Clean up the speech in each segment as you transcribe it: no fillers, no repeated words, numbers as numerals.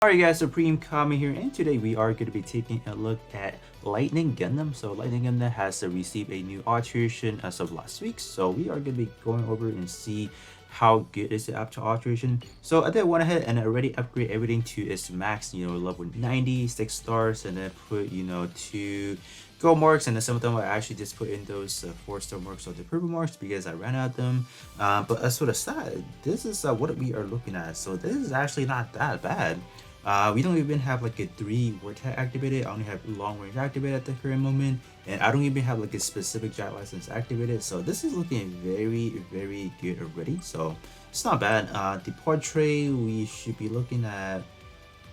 Alright guys, Supreme Kami here, and today we are going to be taking a look at Lightning Gundam. So Lightning Gundam has received a new alteration as of last week, so we are going to be going over and see how good is it after alteration. So I did went ahead and already upgrade everything to its max, level 90, 6 stars, and then put, 2 gold marks, and then some of them I actually just put in those 4-star marks or the purple marks because I ran out of them. But as for the stat, this is what we are looking at. So this is actually not that bad. We don't even have like a 3 vortex activated. I only have long range activated at the current moment, and I don't even have like a specific jet license activated. So this is looking very good already. So it's not bad. The portrait, we should be looking at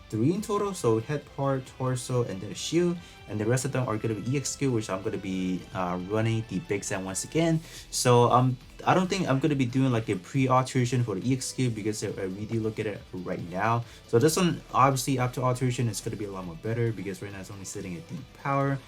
3 in total, so head part, torso, and then a shield, and the rest of them are going to be EX skill, which I'm going to be running the Big Sam once again. So I don't think I'm going to be doing like a pre-alteration for the EX skill because I really look at it right now. So this one, obviously after alteration, is going to be a lot more better because right now it's only sitting at D power.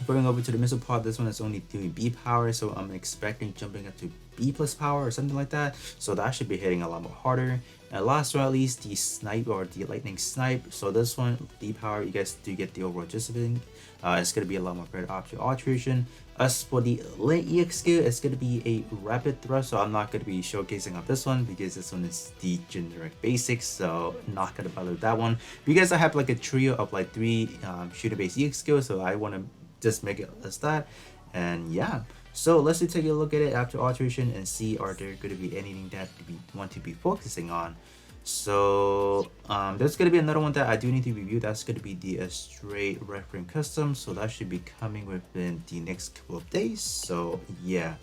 Going over to the missile pod, this one is only doing B power, so I'm expecting jumping up to B plus power or something like that. So that should be hitting a lot more harder. And last but not least, the snipe or the lightning snipe. So this one, D power, you guys do get the overall gist of it. It's gonna be a lot more better after alteration. As for the late EX skill, it's gonna be a rapid thrust. So I'm not gonna be showcasing on this one because this one is the generic basics. So not gonna bother with that one because I have like a trio of like 3 shooter based EX skills. So I want to just make it as that. And yeah, so let's take a look at it after alteration and see are there going to be anything that we want to be focusing on. So there's going to be another one that I do need to review. That's going to be the straight reference custom, so that should be coming within the next couple of days. So yeah,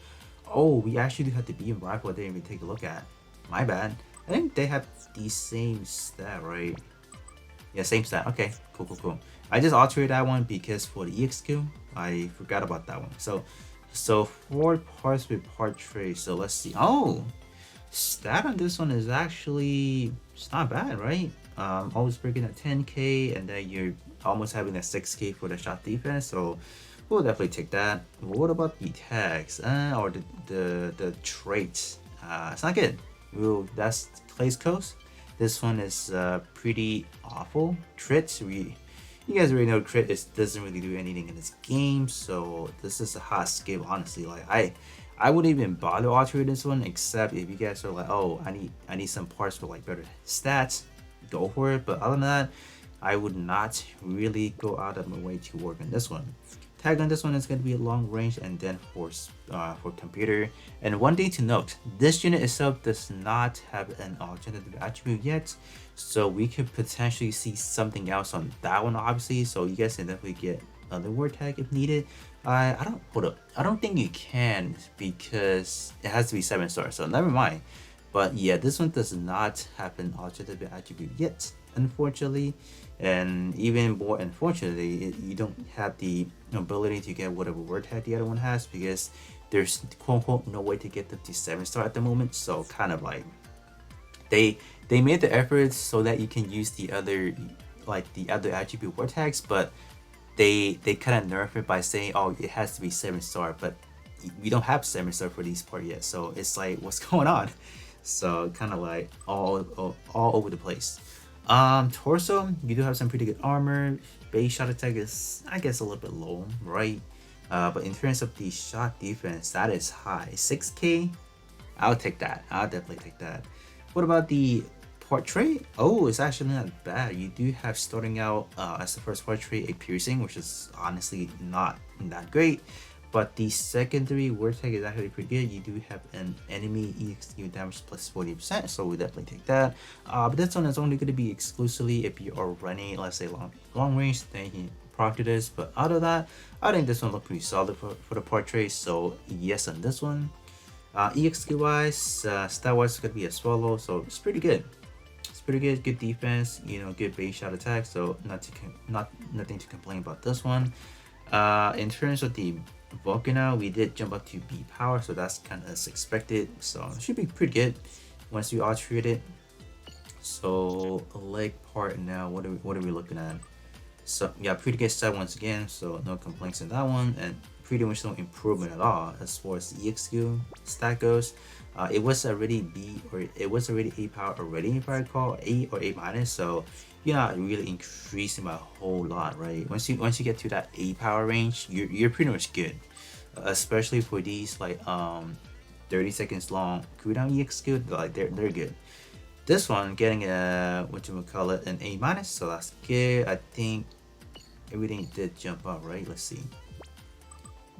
oh, we actually do have the beam rifle. I didn't even take a look at, my bad. I think they have the same stat, right? Yeah, same stat. Okay, cool. I just altered that one because for the EX skill, I forgot about that one. So 4 parts with part tray. So let's see. Oh, stat on this one is actually, it's not bad, right? Always breaking at 10k, and then you're almost having a 6k for the shot defense. So we'll definitely take that. What about the tags or the traits? It's not good. That's Clay's Coast. This one is pretty awful. Crit, you guys already know crit doesn't really do anything in this game, so this is a hot skip, honestly. Like I wouldn't even bother altering this one, except if you guys are like, oh, I need some parts for like better stats, go for it. But other than that, I would not really go out of my way to work on this one. Tag on this one is going to be long range, and then for computer. And one thing to note, this unit itself does not have an alternative attribute yet, so we could potentially see something else on that one, obviously. So you guys can definitely get another word tag if needed. I don't think you can because it has to be 7 stars, so never mind. But yeah, this one does not have an alternative attribute yet, unfortunately. And even more unfortunately, you don't have the ability to get whatever word tag the other one has because there's quote unquote no way to get them to 7 star at the moment. So kind of like they made the efforts so that you can use the other attribute word tags, but they kind of nerf it by saying, oh, it has to be 7 star, but we don't have 7 star for these part yet. So it's like, what's going on? So kind of like all over the place. Torso, you do have some pretty good armor. Base shot attack is, I guess, a little bit low, right? But in terms of the shot defense, that is high. 6k, I'll take that. I'll definitely take that. What about the portrait? Oh, it's actually not bad. You do have, starting out as the first portrait, a piercing, which is honestly not that great. But the secondary word tag is actually pretty good. You do have an enemy EXQ damage plus 40%, so we definitely take that. But this one is only going to be exclusively if you are running, let's say, long range, then you can proc to this. But out of that, I think this one looks pretty solid for the portrait, so yes on this one. EXQ wise, stat wise, it's going to be a swallow, so it's pretty good. It's pretty good defense, good base shot attack, so nothing to complain about this one. In terms of the Volcano, we did jump up to B power, so that's kind of as expected, so it should be pretty good once you alterate it. So leg part now, what are we looking at? So yeah, pretty good stat once again, so no complaints in that one. And pretty much no improvement at all as far as the EXQ stat goes. It was already B, or it was already A power already, if I recall, A or A minus. So you're not really increasing by a whole lot, right? Once you get to that A power range, you're pretty much good, especially for these like 30 seconds long cooldown EXQ. Like they're good. This one getting a what you would call it, an A minus, so that's good. I think everything did jump up, right? Let's see.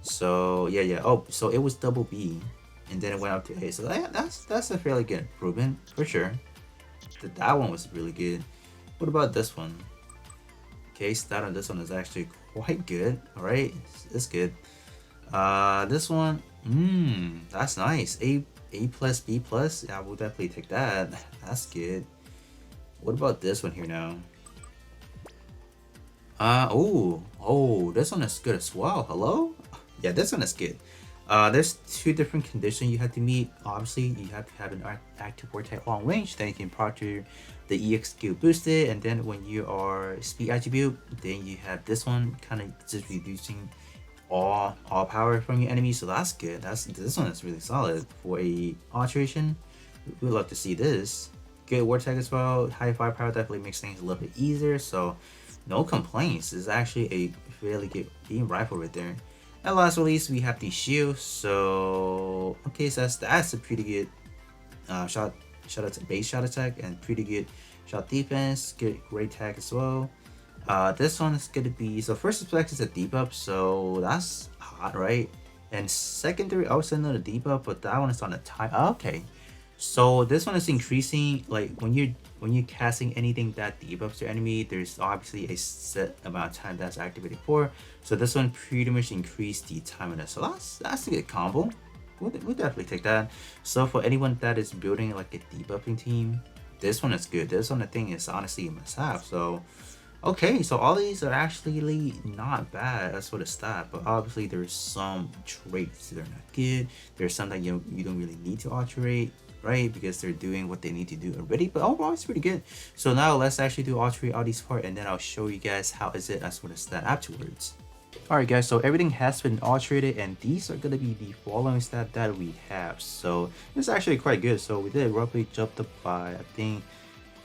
So yeah. Oh, so it was double B, and then it went up to A. So that's a fairly good improvement for sure. That one was really good. What about this one? Okay, stat on this one is actually quite good. All right, it's good. This one, that's nice. A plus, B plus. Yeah, we'll definitely take that. That's good. What about this one here now? Oh, this one is good as well. Hello? Yeah, this one is good. There's two different conditions you have to meet. Obviously, you have to have an active vortex long range, then you can proctor the EXQ boosted, and then when you are speed attribute, then you have this one kind of just reducing all power from your enemy. So that's good. This one is really solid for a alteration. We'd love to see this. Good vortex as well. High firepower definitely makes things a little bit easier. So no complaints. It's actually a fairly good beam rifle right there. And last but not least, we have the shield. So okay, so that's a pretty good base shot attack and pretty good shot defense. Great attack as well. This one is gonna be, so first aspect is a debuff, so that's hot, right? And secondary, I would say another debuff, but that one is on a time. Okay, so this one is increasing, like when you're casting anything that debuffs your enemy, there's obviously a set amount of time that's activated for. So this one pretty much increased the time of it. So that's a good combo. We'll definitely take that. So for anyone that is building like a debuffing team, this one is good. This one I think is honestly a must-have. So okay, so all these are actually not bad as for the stat, but obviously there's some traits that are not good. There's some that you don't really need to alterate, right? Because they're doing what they need to do already, but overall it's pretty good. So now let's actually do alterate all these parts, and then I'll show you guys how is it as for the stat afterwards. Alright guys, so everything has been alterated, and these are gonna be the following stat that we have. So it's actually quite good. So we did roughly jumped up by, I think,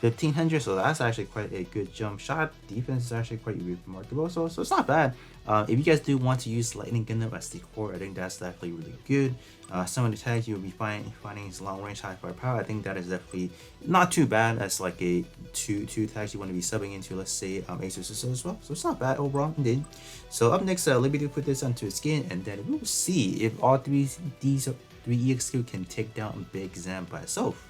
1500, so that's actually quite a good jump shot. Defense is actually quite remarkable, so it's not bad. If you guys do want to use Lightning Gundam as the core, I think that's definitely really good. Some of the tags you'll be finding is long range, high firepower. I think that is definitely not too bad as like a two tags you want to be subbing into, let's say Asus as well. So it's not bad overall indeed. So up next, let me do put this onto a skin, and then we'll see if all these three EXQ can take down Big Zam by itself.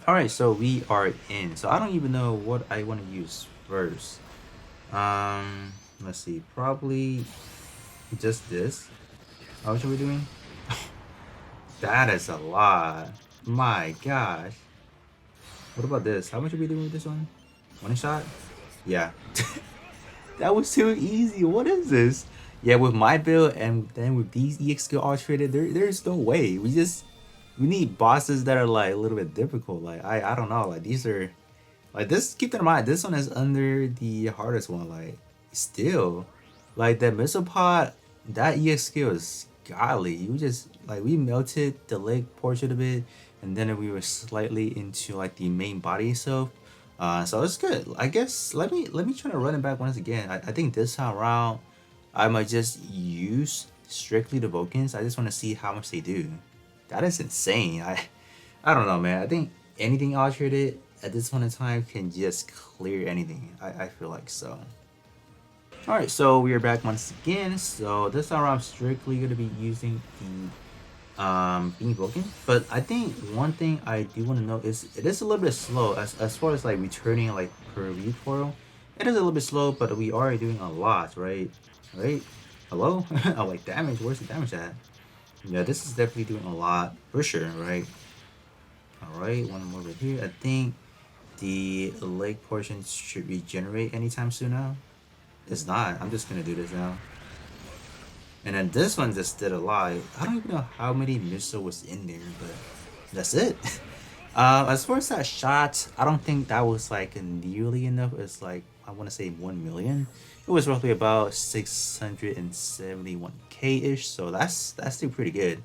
Alright, so we are in. So I don't even know what I want to use first. Let's see, probably just this. How much are we doing? That is a lot. My gosh. What about this? How much are we doing with this one? One shot? Yeah. That was too easy. What is this? Yeah, with my build and then with these EXQ alterated, there's no way. We need bosses that are like a little bit difficult. Like I don't know, like these are like this, keep in mind this one is under the hardest one. Like still, like that missile pod, that EXQ is godly. You just like, we melted the leg portion of it, and then we were slightly into like the main body itself. So it's good. I guess let me try to run it back once again. I think this time around I might just use strictly the Vulcans. I just want to see how much they do. That is insane. I don't know, man. I think anything alterated at this point in time can just clear anything. I feel like so. Alright, so we are back once again. So this time around I'm strictly gonna be using the Beam Vulcan. But I think one thing I do want to know is it is a little bit slow as far as like returning like per recoil. It is a little bit slow, but we are doing a lot, right? Right? Hello? Oh, like damage. Where's the damage at? Yeah, this is definitely doing a lot for sure, right? Alright, one more over here. I think the leg portion should regenerate anytime soon now. It's not. I'm just gonna do this now. And then this one just did a lot. I don't even know how many missile was in there, but that's it. As far as that shot, I don't think that was like nearly enough. It's like I want to say 1 million. It was roughly about 671k ish. So that's still pretty good.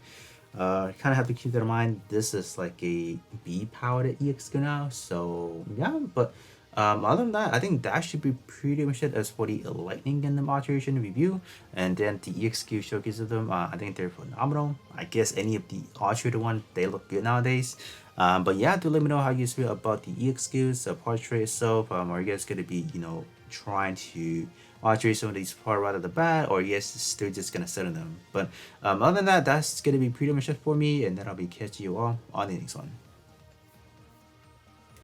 Kind of have to keep that in mind. This is like a B powered EX now, so yeah. But other than that, I think that should be pretty much it as for the Lightning Gundam alteration review. And then the EXQ showcase of them, I think they're phenomenal. I guess any of the alterated one, they look good nowadays. But yeah, do let me know how you guys feel about the EXQs, the portrait itself. Are you guys gonna be, trying to alterate some of these part right at the bat, or yes, still just gonna settle them. But other than that, that's gonna be pretty much it for me, and then I'll be catching you all on the next one.